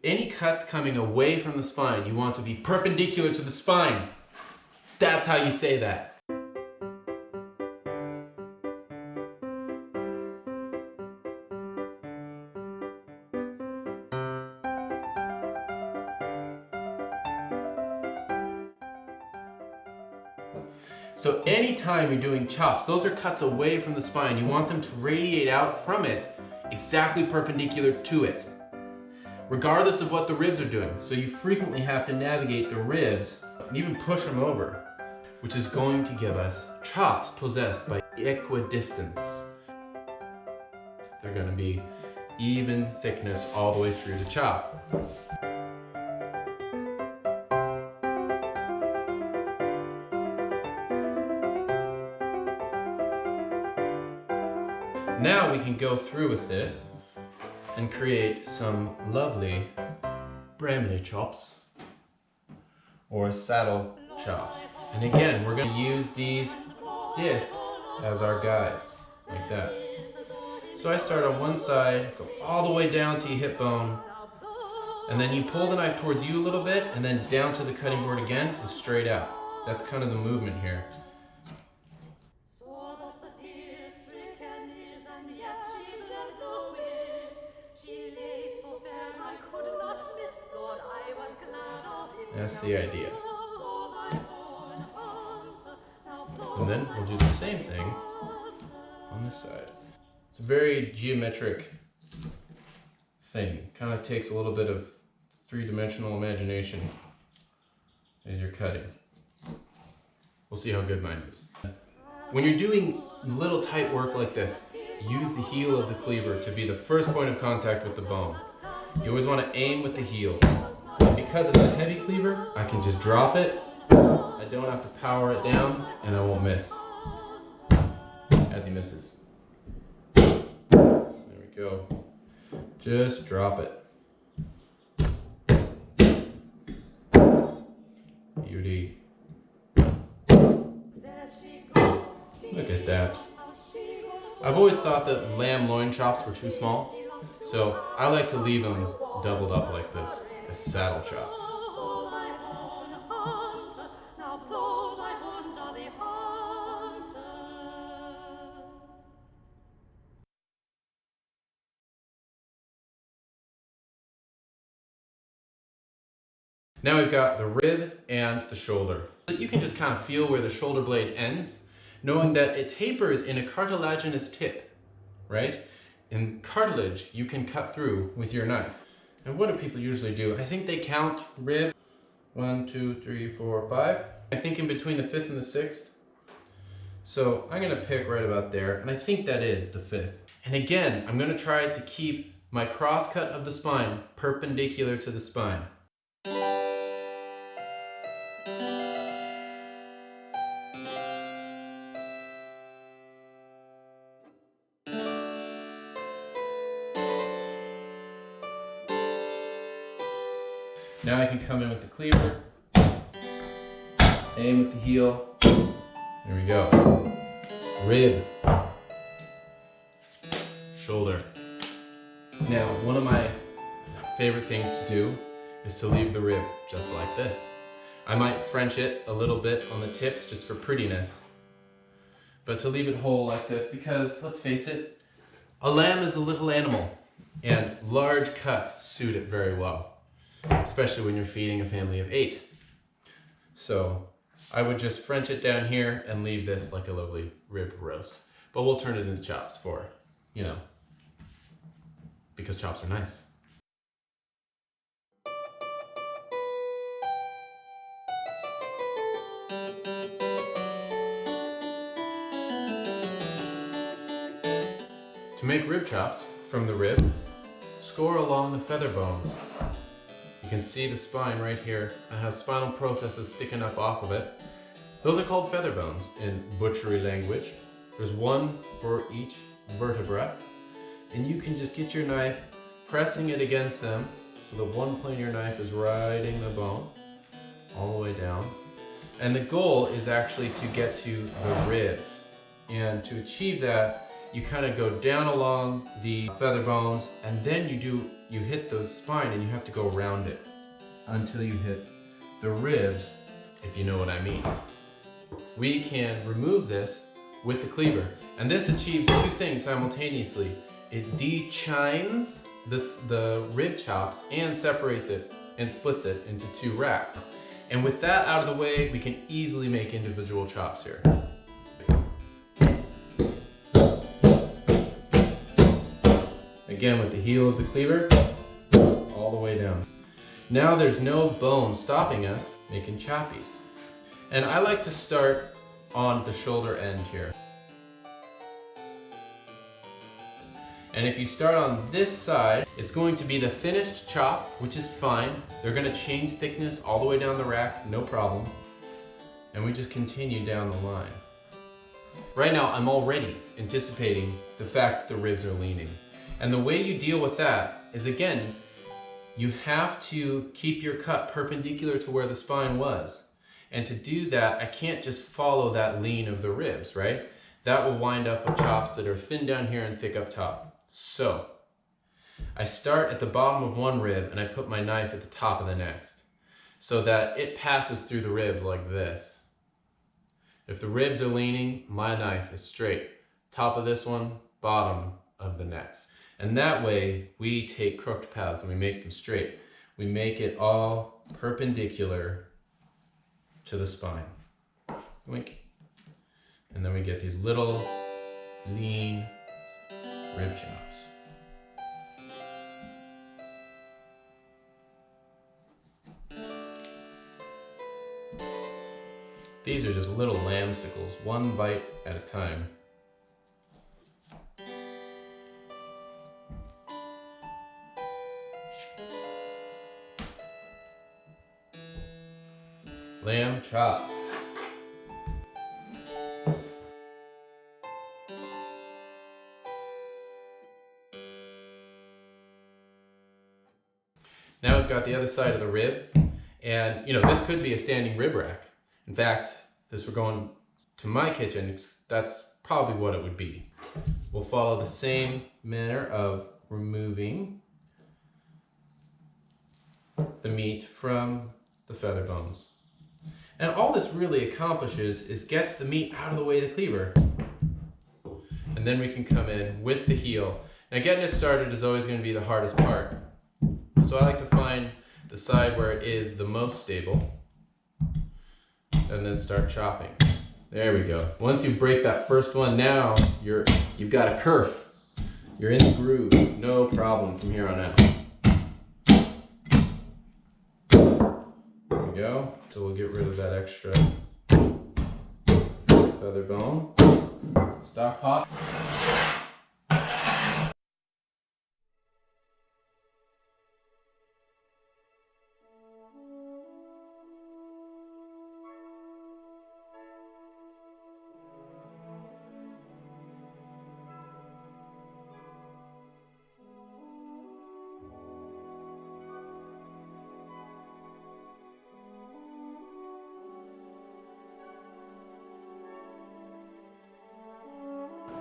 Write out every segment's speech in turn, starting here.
any cuts coming away from the spine, you want to be perpendicular to the spine. That's how you say that. So anytime you're doing chops, those are cuts away from the spine. You want them to radiate out from it, exactly perpendicular to it, regardless of what the ribs are doing. So you frequently have to navigate the ribs and even push them over, which is going to give us chops possessed by equidistance. They're going to be even thickness all the way through the chop. Now we can go through with this and create some lovely Bramley chops or saddle chops. And again, we're going to use these discs as our guides, like that. So I start on one side, go all the way down to your hip bone, and then you pull the knife towards you a little bit, and then down to the cutting board again, and straight out. That's kind of the movement here. That's the idea. And then we'll do the same thing on this side. It's a very geometric thing. Kind of takes a little bit of three-dimensional imagination as you're cutting. We'll see how good mine is. When you're doing little tight work like this, use the heel of the cleaver to be the first point of contact with the bone. You always want to aim with the heel. Because it's a heavy cleaver, I can just drop it. I don't have to power it down, and I won't miss. As he misses. There we go. Just drop it. Beauty. Look at that. I've always thought that lamb loin chops were too small, so I like to leave them doubled up like this as saddle chops. Now we've got the rib and the shoulder. You can just kind of feel where the shoulder blade ends, knowing that it tapers in a cartilaginous tip, right? In cartilage, you can cut through with your knife. And what do people usually do? I think they count rib, 1, 2, 3, 4, 5. I think in between the 5th and the 6th. So I'm gonna pick right about there, and I think that is the 5th. And again, I'm gonna try to keep my cross cut of the spine perpendicular to the spine. Now I can come in with the cleaver, aim with the heel, there we go. Rib, shoulder. Now, one of my favorite things to do is to leave the rib just like this. I might French it a little bit on the tips just for prettiness, but to leave it whole like this because, let's face it, a lamb is a little animal and large cuts suit it very well. Especially when you're feeding a family of 8. So I would just French it down here and leave this like a lovely rib roast. But we'll turn it into chops for, you know, because chops are nice. To make rib chops from the rib, score along the feather bones. You can see the spine right here. It has spinal processes sticking up off of it. Those are called feather bones in butchery language. There's one for each vertebra. And you can just get your knife, pressing it against them, so the one plane of your knife is riding the bone all the way down. And the goal is actually to get to the ribs. And to achieve that, you kind of go down along the feather bones, and then you do you hit the spine and you have to go around it until you hit the ribs, if you know what I mean. We can remove this with the cleaver, and this achieves two things simultaneously. It dechines the rib chops and separates it and splits it into two racks. And with that out of the way, we can easily make individual chops here. Again, with the heel of the cleaver, all the way down. Now there's no bone stopping us making choppies. And I like to start on the shoulder end here. And if you start on this side, it's going to be the thinnest chop, which is fine. They're gonna change thickness all the way down the rack, no problem. And we just continue down the line. Right now, I'm already anticipating the fact that the ribs are leaning. And the way you deal with that is, again, you have to keep your cut perpendicular to where the spine was. And to do that, I can't just follow that lean of the ribs, right? That will wind up with chops that are thin down here and thick up top. So, I start at the bottom of one rib and I put my knife at the top of the next, so that it passes through the ribs like this. If the ribs are leaning, my knife is straight. Top of this one, bottom of the next. And that way, we take crooked paths and we make them straight. We make it all perpendicular to the spine. Wink. And then we get these little lean rib chops. These are just little lamb sickles, one bite at a time. Lamb chops. Now we've got the other side of the rib, and this could be a standing rib rack. In fact, if this were going to my kitchen, that's probably what it would be. We'll follow the same manner of removing the meat from the feather bones. And all this really accomplishes is gets the meat out of the way of the cleaver. And then we can come in with the heel. Now getting it started is always going to be the hardest part. So I like to find the side where it is the most stable and then start chopping. There we go. Once you break that first one, now you've got a kerf. You're in the groove, no problem from here on out. Go. So we'll get rid of that extra feather bone. Stock pot.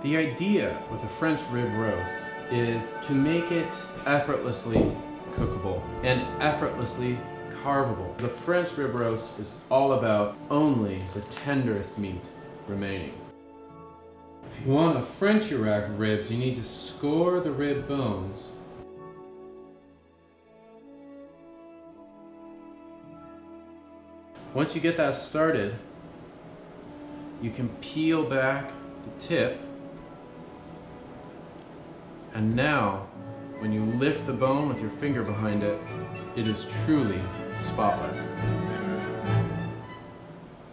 The idea with a French rib roast is to make it effortlessly cookable and effortlessly carvable. The French rib roast is all about only the tenderest meat remaining. If you want a French rack ribs, you need to score the rib bones. Once you get that started, you can peel back the tip. And now, when you lift the bone with your finger behind it, it is truly spotless.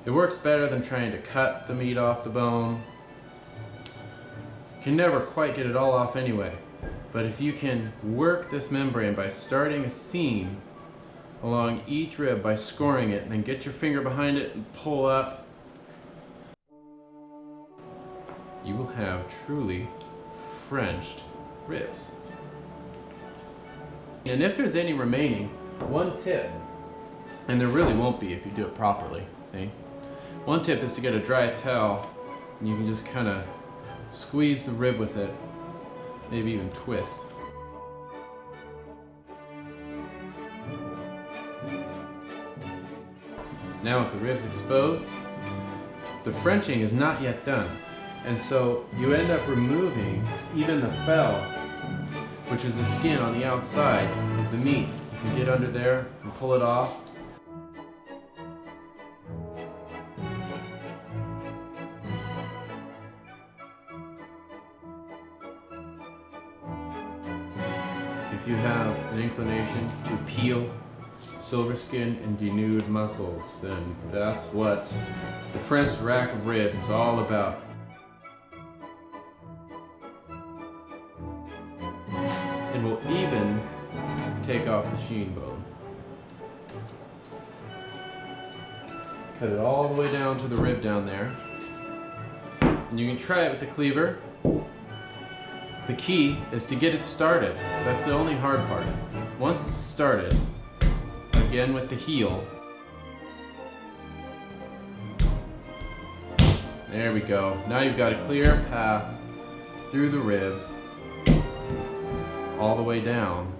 It works better than trying to cut the meat off the bone. You can never quite get it all off anyway. But if you can work this membrane by starting a seam along each rib by scoring it, and then get your finger behind it and pull up, you will have truly Frenched ribs. And if there's any remaining, one tip, and there really won't be if you do it properly, see? One tip is to get a dry towel, and you can just kind of squeeze the rib with it, maybe even twist. Now with the ribs exposed, the Frenching is not yet done. And so you end up removing even the fell, which is the skin on the outside of the meat. You can get under there and pull it off. If you have an inclination to peel silver skin and denude muscles, then that's what the French rack of ribs is all about. It will even take off the sheen bone. Cut it all the way down to the rib down there. And you can try it with the cleaver. The key is to get it started. That's the only hard part. Once it's started, again with the heel. There we go. Now you've got a clear path through the ribs, all the way down.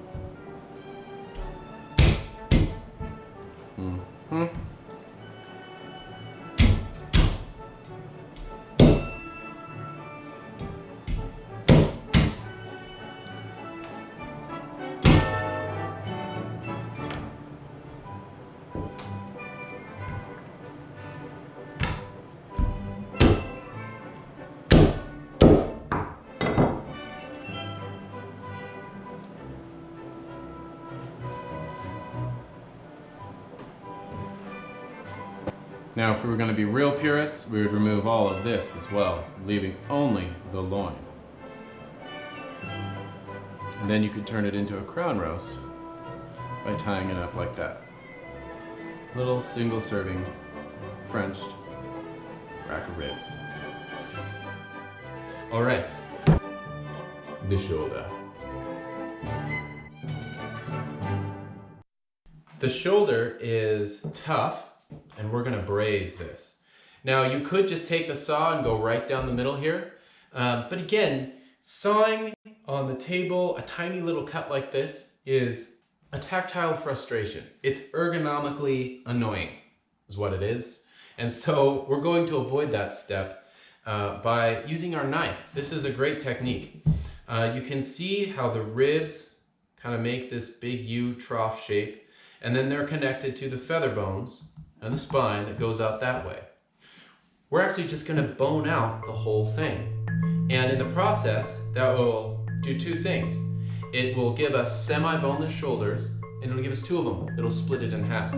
Now, if we were going to be real purists, we would remove all of this as well, leaving only the loin. And then you could turn it into a crown roast by tying it up like that. Little single serving Frenched rack of ribs. All right, the shoulder. The shoulder is tough, and we're gonna braise this. Now you could just take the saw and go right down the middle here, but again, sawing on the table, a tiny little cut like this is a tactile frustration. It's ergonomically annoying, is what it is. And so we're going to avoid that step by using our knife. This is a great technique. You can see how the ribs kind of make this big U trough shape, and then they're connected to the feather bones and the spine that goes out that way. We're actually just gonna bone out the whole thing. And in the process, that will do two things. It will give us semi-boneless shoulders, and it'll give us two of them. It'll split it in half.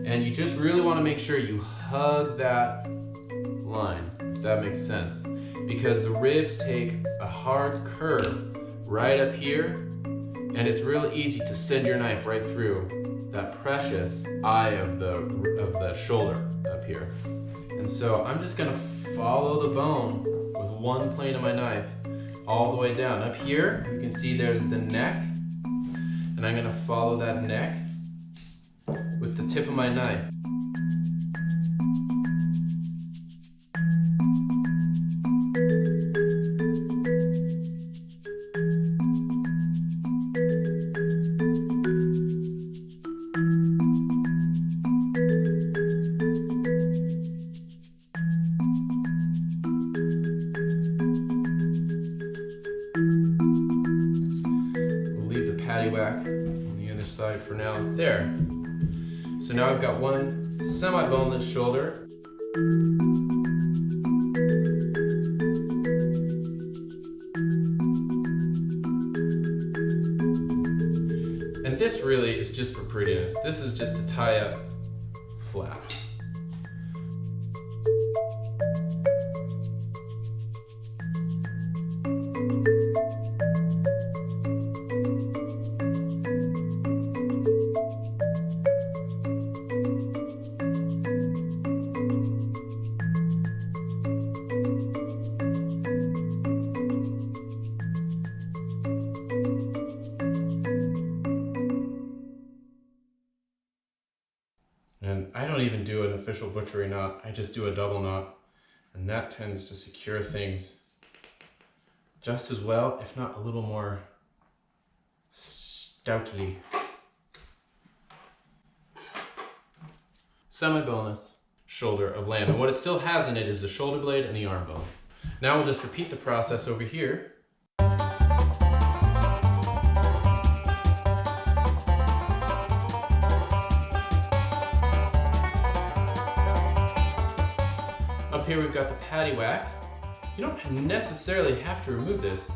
And you just really wanna make sure you hug that line, if that makes sense, because the ribs take a hard curve right up here, and it's real easy to send your knife right through that precious eye of the shoulder up here. And so I'm just gonna follow the bone with one plane of my knife all the way down. Up here, you can see there's the neck, and I'm gonna follow that neck with the tip of my knife. Whack on the other side for now. There. So now I've got one semi-boneless shoulder. And this really is just for prettiness. This is just to tie up flaps. And I don't even official butchery knot. I just do a double knot, and that tends to secure things just as well, if not a little more stoutly. Semi-boneless shoulder of lamb, and what it still has in it is the shoulder blade and the arm bone. Now we'll just repeat the process over here. Up here we've got the patty whack. You don't necessarily have to remove this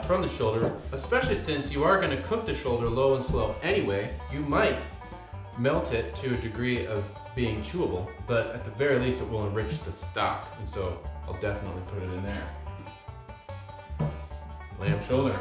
from the shoulder, especially since you are going to cook the shoulder low and slow anyway. You might melt it to a degree of being chewable, but at the very least it will enrich the stock, and so I'll definitely put it in there. Lamb shoulder.